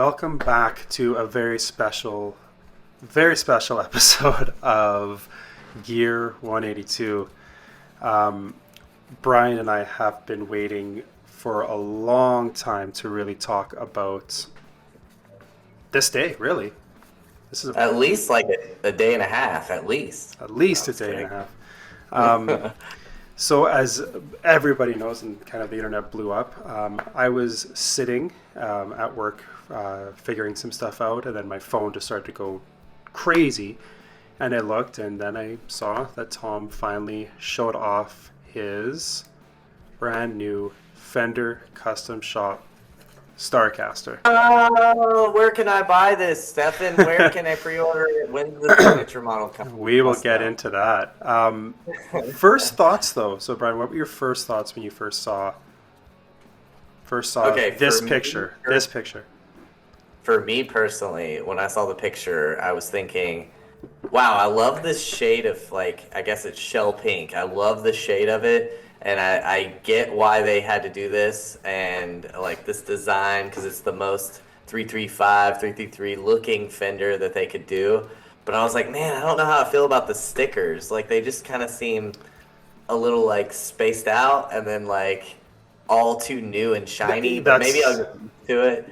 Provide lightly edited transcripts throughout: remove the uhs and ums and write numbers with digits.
welcome back to a very special episode of Gear 182. Brian and I have been waiting for a long time to really talk about this day, really. This is At least like a day and a half, at least. at least a day and a half. Um, so as everybody knows, and kind of the internet blew up, I was sitting at work figuring some stuff out, and then my phone just started to go crazy. And I looked, and then I saw that Tom finally showed off his brand new Fender custom shop Starcaster. Oh, where can I buy this, Stefan? Where can I pre-order it? When's the signature model coming? We will get into that. First thoughts, though. So, Brian, what were your first thoughts when you first saw Okay, this for me, picture? This picture. For me personally, when I saw the picture, I was thinking, wow, I love this shade of, like, I guess it's shell pink. I love the shade of it, and I get why they had to do this and, like, this design, because it's the most 335, 333 looking Fender that they could do. But I was like, man, I don't know how I feel about the stickers. Like, they just kind of seem a little, like, spaced out and then, like, all too new and shiny, but maybe I'll get to it.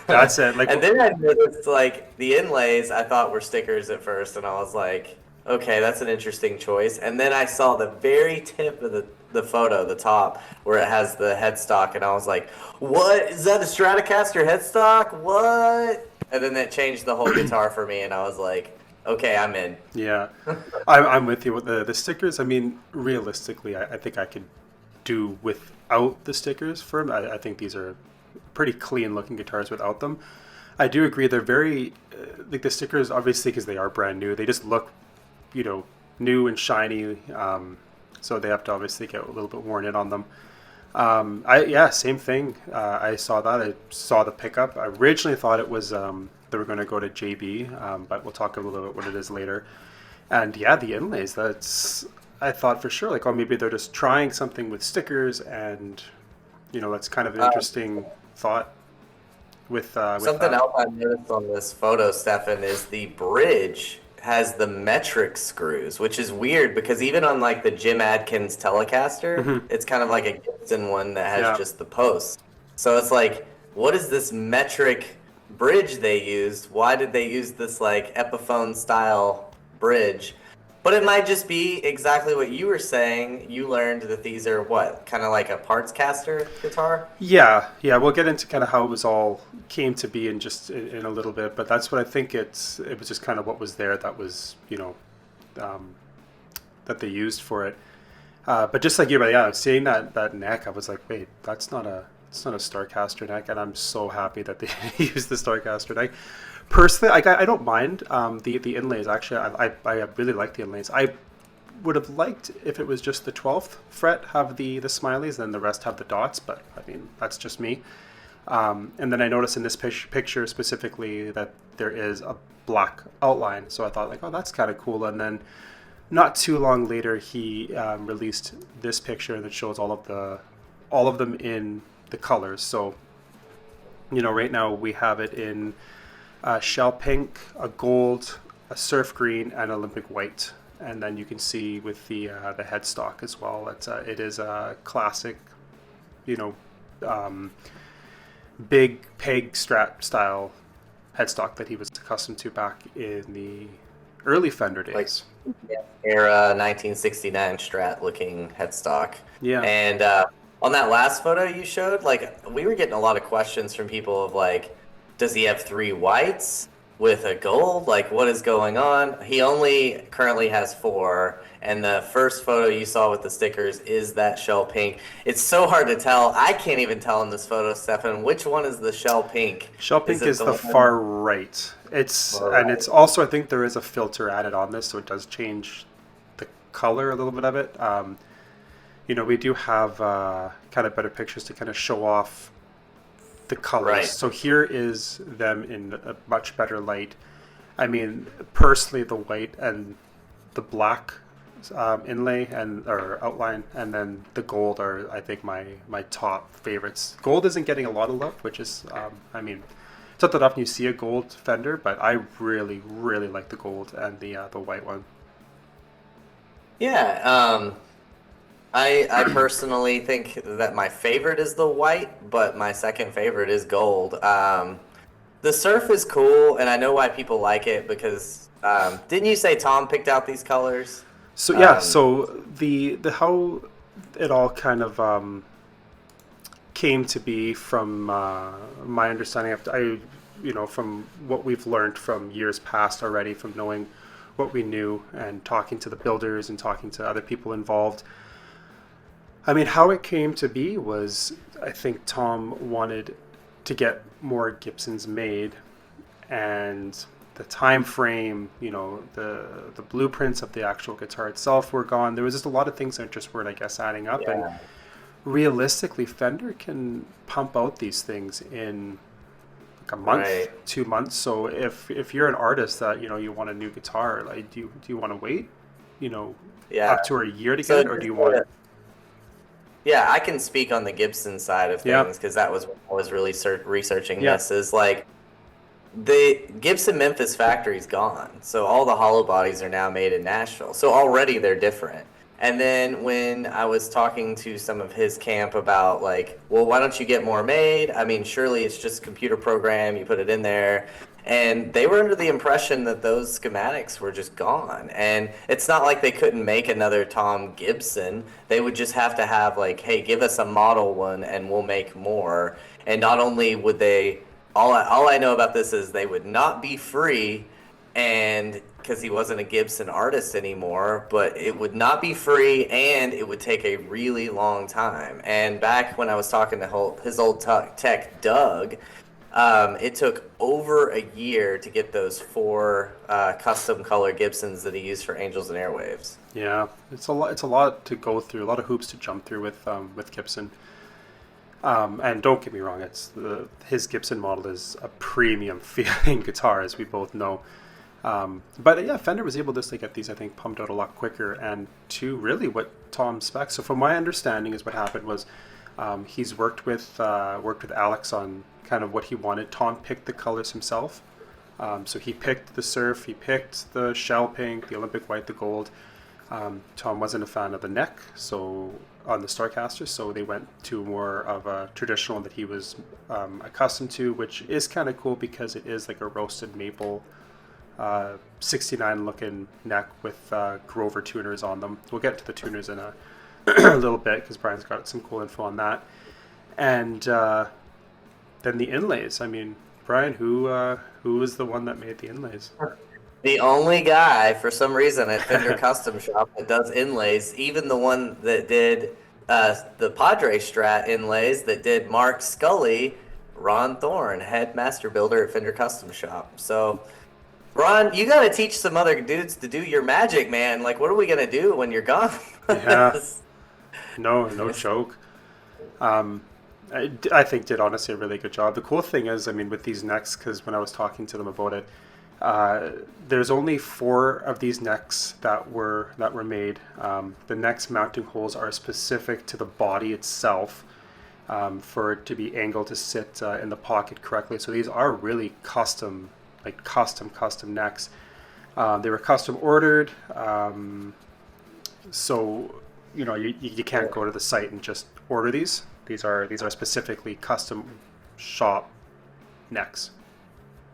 That's it. Like, And then I noticed like the inlays I thought were stickers at first, and I was like, okay, that's an interesting choice. And then I saw the very tip of the photo, the top, where it has the headstock, and I was like, what? Is that a Stratocaster headstock? What? And then that changed the whole guitar for me, and I was like, okay, I'm in. yeah, I'm with you with the stickers. I mean, realistically, I think I could do without the stickers for them. I think these are pretty clean looking guitars without them. I do agree they're very like the stickers, obviously, because they are brand new, they just look, new and shiny. So they have to obviously get a little bit worn in on them. Same thing. I saw that. I saw the pickup. I originally thought it was they were going to go to JB, but we'll talk a little bit what it is later. And yeah, the inlays. I thought for sure, like, oh, maybe they're just trying something with stickers, and that's kind of an interesting thought with Something that. else I noticed on this photo, Stefan, is the bridge has the metric screws, which is weird because even on like the Jim Adkins Telecaster, Mhm. it's kind of like a Gibson one that has Yeah. just the posts. So it's like, what is this metric bridge they used? Why did they use this like Epiphone style bridge? But it might just be exactly what you were saying. You learned that these are what, kind of like a parts caster guitar? Yeah. We'll get into kind of how it was all came to be in a little bit, but that's what I think it was just kind of what was there that was um, that they used for it. But just like you, but yeah, seeing that neck, I was like, wait, it's not a Starcaster neck, and I'm so happy that they used the Starcaster neck. Personally, I don't mind the inlays. Actually, I really like the inlays. I would have liked if it was just the 12th fret have the smileys, and the rest have the dots. But I mean, that's just me. And then I noticed in this picture specifically that there is a black outline. So I thought like, oh, that's kind of cool. And then not too long later, he released this picture that shows all of them in the colors. So right now we have it in shell pink, a gold, a surf green, and Olympic white. And then you can see with the headstock as well. It is a classic, you know, big peg strap style headstock that he was accustomed to back in the early Fender Like days. era 1969 Strat looking headstock. Yeah. And on that last photo you showed, like we were getting a lot of questions from people of like, does he have three whites with a gold? Like, what is going on? He only currently has four, and the first photo you saw with the stickers is that shell pink. It's so hard to tell. I can't even tell in this photo, Stefan, which one is the shell pink. Shell pink Is it is the the one far right. far And it's right? also, I think there is a filter added on this, so it does change the color a little bit of it. We do have kind of better pictures to kind of show off the colors. Right. So here is them in a much better light. I mean, personally, the white and the black inlay and or outline, and then the gold are, I think, my top favorites. Gold isn't getting a lot of love, which is, I mean, It's not that often you see a gold Fender, but I really, really like the gold and the white one. Yeah, I personally think that my favorite is the white, but my second favorite is gold. The surf is cool, and I know why people like it because didn't you say Tom picked out these colors? So yeah, Um, so the how it all kind of came to be from my understanding of from what we've learned from years past already, from knowing what we knew and talking to the builders and talking to other people involved. I mean, how it came to be was I think Tom wanted to get more Gibsons made, and the time frame, the blueprints of the actual guitar itself were gone. There was just a lot of things that just weren't, I guess, adding up. And yeah, realistically, Fender can pump out these things in like a month, right. 2 months. So if you're an artist that you want a new guitar, like do you want to wait, you know, Yeah. up to a year to get So it, or do you want? yeah, I can speak on the Gibson side of Yeah, things because that was when I was really researching yeah, this. Is like the Gibson Memphis factory's gone, so all the hollow bodies are now made in Nashville. So already they're different. And then when I was talking to some of his camp about like, well, why don't you get more made? I mean, surely it's just a computer program, you put it in there. And they were under the impression that those schematics were just gone. And it's not like they couldn't make another Tom Gibson. They would just have to have like, hey, give us a model one and we'll make more. And not only would they all I know about this is they would not be free, and because he wasn't a Gibson artist anymore, but it would not be free, and it would take a really long time. And back when I was talking to his old tech, Doug, it took over a year to get those four custom color Gibsons that he used for Angels and Airwaves. yeah. It's a lot to go through, a lot of hoops to jump through with Gibson. And don't get me wrong, his Gibson model is a premium feeling guitar, as we both know. But yeah, Fender was able to get these, I think, pumped out a lot quicker and to really what Tom specs. So from my understanding, is what happened was he's worked with Alex on kind of what he wanted. Tom picked the colors himself. So he picked the surf, he picked the shell pink, the Olympic white, the gold. Tom wasn't a fan of the neck, so on the Starcaster, so they went to more of a traditional that he was accustomed to, which is kind of cool because it is like a roasted maple 69 looking neck with Grover tuners on them. We'll get to the tuners in a, a little bit because Brian's got some cool info on that. And then the inlays. I mean, Brian, who was the one that made the inlays? The only guy, for some reason, at Fender Custom Shop that does inlays, even the one that did the Padre Strat inlays that did Mark Scully, Ron Thorne, head master builder at Fender Custom Shop. So, Ron, you got to teach some other dudes to do your magic, man. Like, what are we going to do when you're gone? Yeah, no joke. I think did honestly a really good job. The cool thing is, I mean, with these necks, because when I was talking to them about it, there's only 4 of these necks that were made. The neck's mounting holes are specific to the body itself for it to be angled to sit in the pocket correctly. So these are really custom, like custom necks. They were custom ordered, so you can't go to the site and just order these. These are specifically custom shop necks.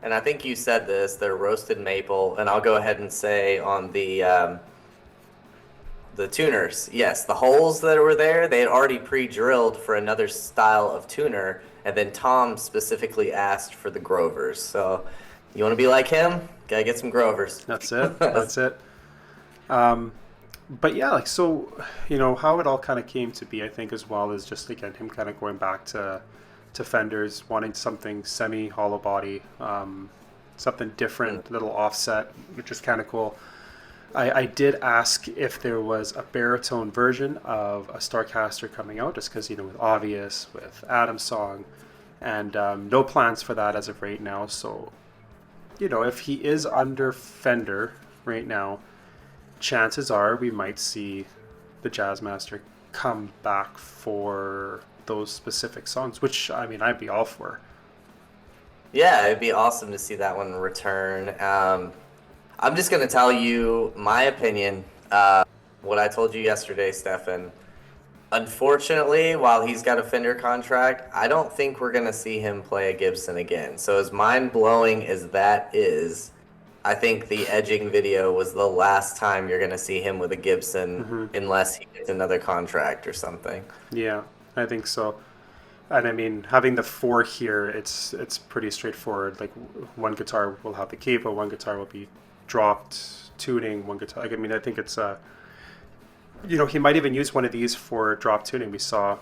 And I think you said this, they're roasted maple, and I'll go ahead and say on the tuners, yes, the holes that were there, they had already pre-drilled for another style of tuner, and then Tom specifically asked for the Grovers. So you want to be like him? Gotta get some Grovers. That's it. That's it. But yeah, so how it all kind of came to be, I think, as well, is just again him kind of going back to Fenders, wanting something semi hollow body, something different, little offset, which is kind of cool. I did ask if there was a baritone version of a Starcaster coming out, just because with Obvious, with Adam's song, and no plans for that as of right now. So if he is under Fender right now, chances are we might see the Jazzmaster come back for those specific songs, which I mean I'd be all for. Yeah, it'd be awesome to see that one return. I'm just gonna tell you my opinion. What I told you yesterday, Stefan. Unfortunately, while he's got a Fender contract, I don't think we're gonna see him play a Gibson again. So as mind blowing as that is, I think the edging video was the last time you're gonna see him with a Gibson, Hmm. unless he gets another contract or something. Yeah, I think so. And I mean, having the four here, it's pretty straightforward. Like one guitar will have the capo, one guitar will be dropped tuning, one guitar. Like I mean, I think it's he might even use one of these for drop tuning. We saw, I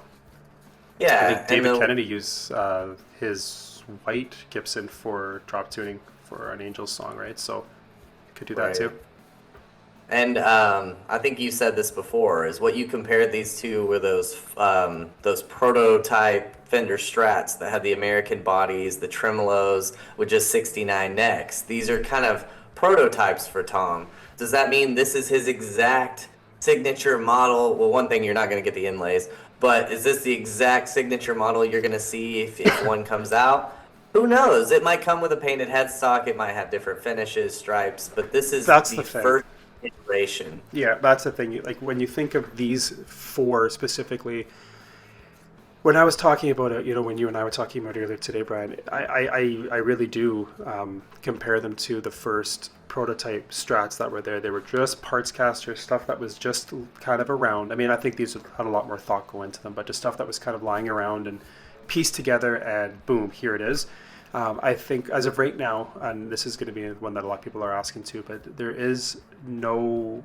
Yeah, think and David the Kennedy use his white Gibson for drop tuning for an Angels song, right? So could do that right. too. And I think you said this before, is what you compared these to were those prototype Fender Strats that had the American bodies, the tremolos with just 69 necks. These are kind of prototypes for Tom. Does that mean this is his exact signature model? Well, one thing, you're not going to get the inlays, but is this the exact signature model you're going to see if one comes out? Who knows? It might come with a painted headstock. It might have different finishes, stripes, but this is That's the the thing. first iteration. Yeah, that's the thing. Like when you think of these four specifically, when I was talking about it, when you and I were talking about it earlier today, Brian, I really do compare them to the first prototype Strats that were there. They were just parts caster stuff that was just kind of around. I mean, I think these had a lot more thought go into them, but just stuff that was kind of lying around and pieced together, and boom, here it is. I think as of right now, and this is going to be one that a lot of people are asking too, but there is no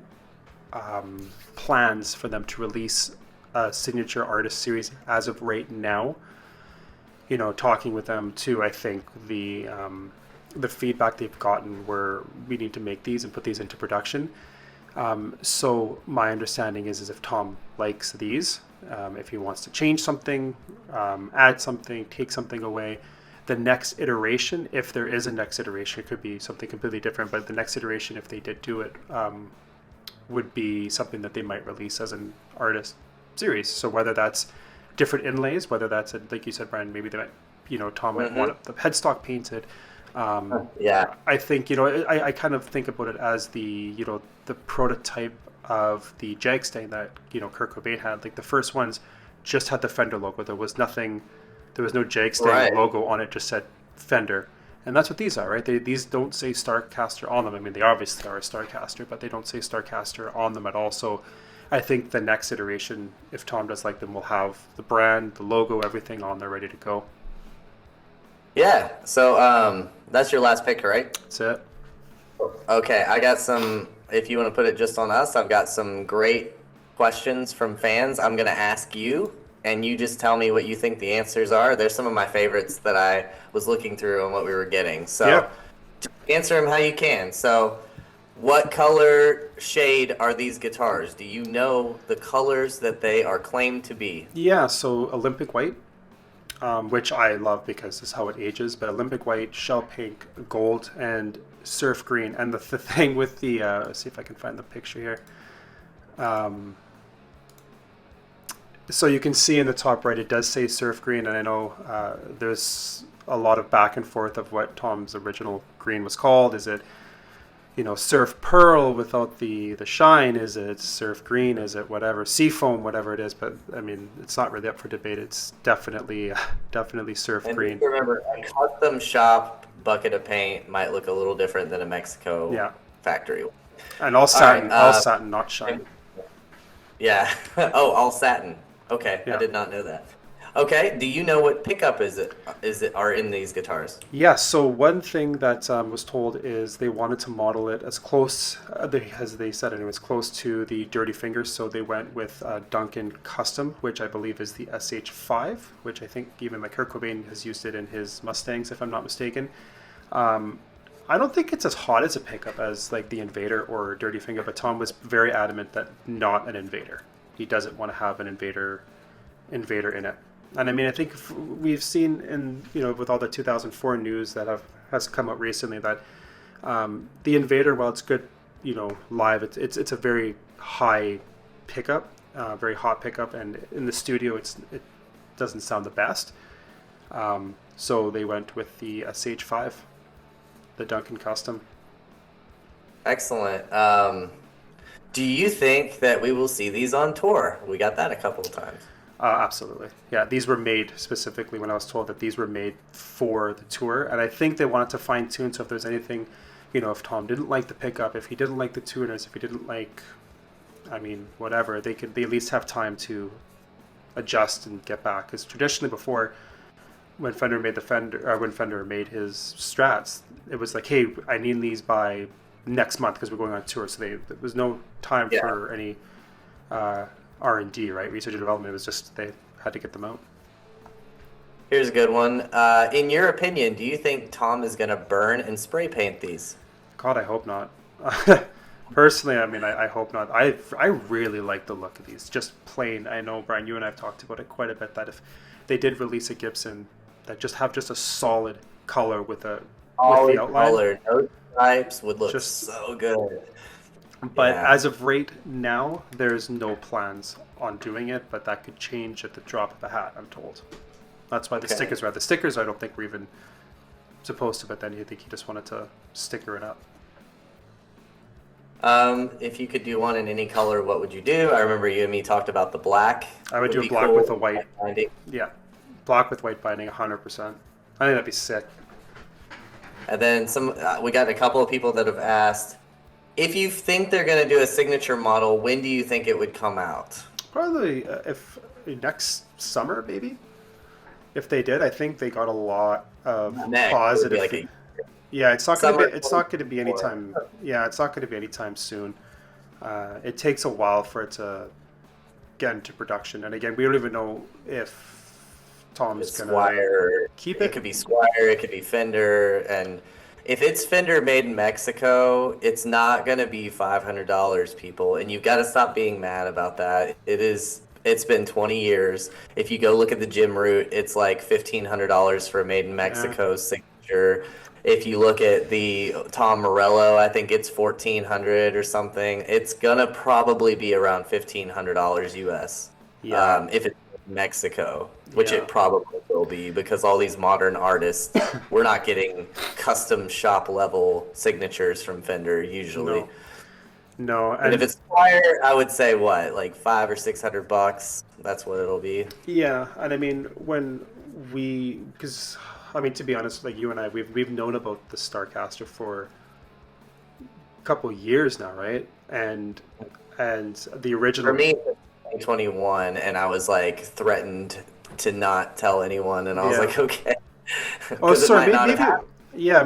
plans for them to release a signature artist series as of right now. Talking with them too, I think the feedback they've gotten where we need to make these and put these into production. So my understanding is if Tom likes these, if he wants to change something, add something, take something away, the next iteration, if there is a next iteration, it could be something completely different, but the next iteration, if they did do it, would be something that they might release as an artist series. So whether that's different inlays, whether that's like you said, Brian, maybe they might, Tom might want the headstock painted. Yeah, I think I kind of think about it as the prototype of the Jagstang that Kurt Cobain had. Like the first ones just had the Fender logo. There was nothing. There was no Jagstang right. logo on it. Just said Fender, and that's what these are, right? These don't say Starcaster on them. I mean, they obviously are a Starcaster, but they don't say Starcaster on them at all. So I think the next iteration, if Tom does like them, will have the brand, the logo, everything on there ready to go. Yeah. So that's your last pick, right? That's it. Okay, I got some. If you want to put it just on us, I've got some great questions from fans. I'm gonna ask you, and you just tell me what you think the answers are. There's some of my favorites that I was looking through and what we were getting. So Yeah. answer them how you can. So, what color shade are these guitars? Do you know the colors that they are claimed to be? Yeah. So Olympic white, which I love because this is how it ages. But Olympic white, shell pink, gold, and surf green. And the thing with the let's see if I can find the picture here. So you can see in the top right, it does say surf green, and I know there's a lot of back and forth of what Tom's original green was called. Is it surf pearl without the shine? Is it surf green? Is it whatever, seafoam, whatever it is? But I mean, it's not really up for debate. It's definitely surf And green. just remember, a custom shop bucket of paint might look a little different than a Mexico Yeah, factory one. and all All right. satin, all satin, not shine. Yeah. Oh, all satin. Okay, I Yeah. did not know that. Okay, do you know what pickup is it are in these guitars? Yeah, so one thing that was told is they wanted to model it as close, as they said, it was close to the Dirty Fingers, so they went with Duncan Custom, which I believe is the SH5, which I think even like Kurt Cobain has used it in his Mustangs, if I'm not mistaken. I don't think it's as hot as a pickup as like the Invader or Dirty Finger, but Tom was very adamant that not an Invader. He doesn't want to have an Invader in it. And I mean, I think we've seen in with all the 2004 news that has come out recently that the Invader, while it's good, live, it's a very high pickup, very hot pickup, and in the studio it doesn't sound the best. So they went with the SH5, the Duncan Custom. Excellent. Do you think that we will see these on tour? We got that a couple of times. Absolutely. Yeah, these were made specifically when I was told that these were made for the tour. And I think they wanted to fine tune. So if there's anything, if Tom didn't like the pickup, if he didn't like the tuners, if he didn't like, whatever, they at least have time to adjust and get back. Because traditionally before, when Fender made when Fender made his Strats, it was like, hey, I need these by next month because we're going on tour. So there was no time for any R&D, right? Research and development. It was just they had to get them out. Here's a good one. In your opinion, do you think Tom is going to burn and spray paint these? God, I hope not. Personally, I hope not. I really like the look of these. Just plain. I know, Brian, you and I have talked about it quite a bit, that if they did release a Gibson that just have just a solid color with the outline. Color, no stripes would look so good. But as of right now, there's no plans on doing it, but that could change at the drop of a hat, I'm told. That's why the stickers are out. The stickers I don't think were even supposed to, but then you think he just wanted to sticker it up. If you could do one in any color, what would you do? I remember you and me talked about the black. I would do black with a white binding. Yeah, black with white binding, 100%. I think that'd be sick. And then we got a couple of people that have asked, if you think they're going to do a signature model, when do you think it would come out? Probably if next summer, maybe. If they did, I think they got a lot of positive. Yeah, it's not going to be anytime. Yeah, it's not going to be anytime soon. It takes a while for it to get into production, and again, we don't even know if Tom's going to keep it. It could be Squire, it could be Fender, and if it's Fender made in Mexico, it's not going to be $500, people, and you've got to stop being mad about that. It's been 20 years. If you go look at the gym route, it's like $1,500 for a made in Mexico signature. If you look at the Tom Morello, I think it's $1,400 or something. It's gonna probably be around $1,500 US. Yeah. If it's Mexico, which it probably will be, because all these modern artists, we're not getting custom shop level signatures from Fender usually. No. And if it's Squire, I would say what, like $500 or $600. That's what it'll be. Yeah, and I mean to be honest, like you and I, we've known about the Starcaster for a couple years now, right? And the original. For me, it's 2021, and I was like threatened to not tell anyone, and I was like, okay. Oh, sorry,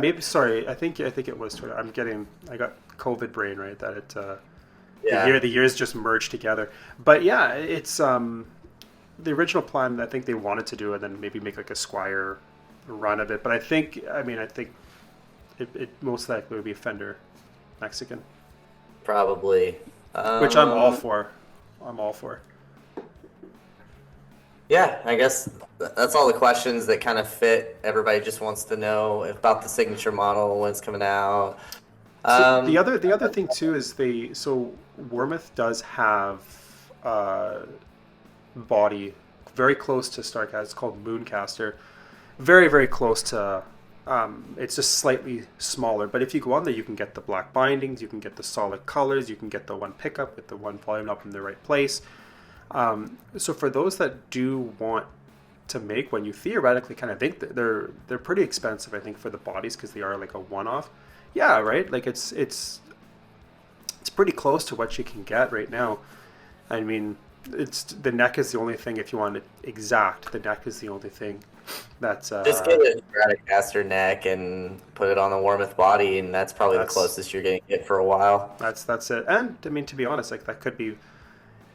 maybe. Sorry, I think it was. I got COVID brain, right? That it. The years just merged together. But yeah, it's the original plan. I think they wanted to do it, and then maybe make like a Squire run of it. But I think it most likely would be a Fender Mexican. Probably. Which I'm all for. Yeah, I guess that's all the questions that kind of fit. Everybody just wants to know about the signature model, when it's coming out. So the other thing too is Wormuth does have body very close to Starcaster. It's called Mooncaster. Very, very close to. It's just slightly smaller. But if you go on there, you can get the black bindings, you can get the solid colors, you can get the one pickup with the one volume up in the right place. So for those that do want to make one, you theoretically kind of think that they're pretty expensive, I think, for the bodies, because they are like a one-off. Yeah, right. Like it's pretty close to what you can get right now. I mean, the neck is the only thing. If you want it exact, the neck is the only thing. That's just get a Stratocaster neck and put it on the Wormuth body, and that's probably the closest you're going to get for a while. That's it. And I mean, to be honest, like that could be.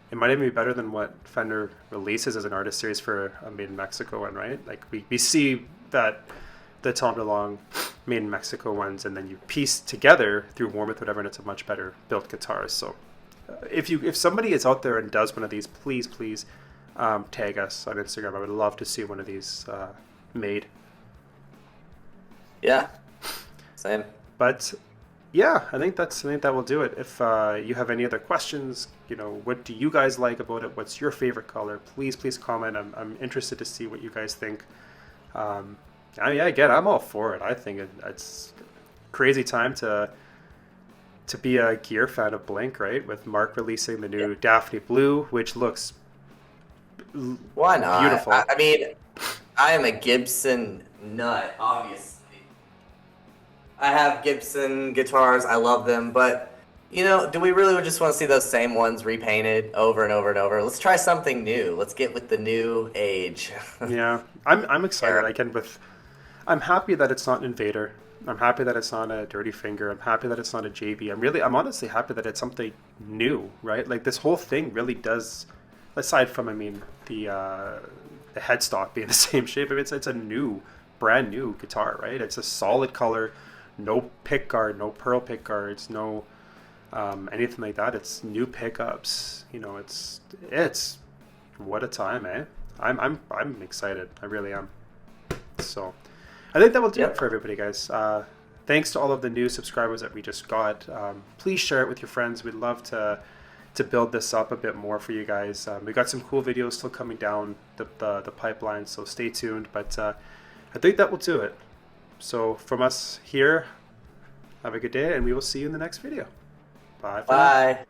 It might even be better than what Fender releases as an artist series for a Made in Mexico one, right? Like we see that the Tom DeLonge Made in Mexico ones, and then you piece together through Wormuth, whatever, and it's a much better built guitar. So if somebody is out there and does one of these, please tag us on Instagram. I would love to see one of these made. Yeah, same. But yeah, I think that will do it. If you have any other questions, what do you guys like about it? What's your favorite color? Please comment. I'm interested to see what you guys think. Yeah, again, I'm all for it. I think it's crazy time to be a gear fan of Blink, right? With Mark releasing the Yeah. new Daphne Blue, which looks Why not? beautiful. I mean, I am a Gibson nut, obviously. I have Gibson guitars. I love them, but do we really just want to see those same ones repainted over and over and over? Let's try something new. Let's get with the new age. Yeah, I'm excited. Era. Again, with I'm happy that it's not an Invader. I'm happy that it's not a Dirty Finger. I'm happy that it's not a JB. I'm honestly happy that it's something new, right? Like this whole thing really does, aside from I mean the headstock being the same shape. I mean, it's a new, brand new guitar, right? It's a solid color, no pick guard, no pearl pick guards, no anything like that. It's new pickups. It's what a time, eh? I'm excited. I really am. So. I think that will do it Yep. for everybody, guys. Thanks to all of the new subscribers that we just got. Please share it with your friends. We'd love to build this up a bit more for you guys. We got some cool videos still coming down the pipeline, so stay tuned. But I think that will do it. So from us here, have a good day, and we will see you in the next video. Bye for now. Bye.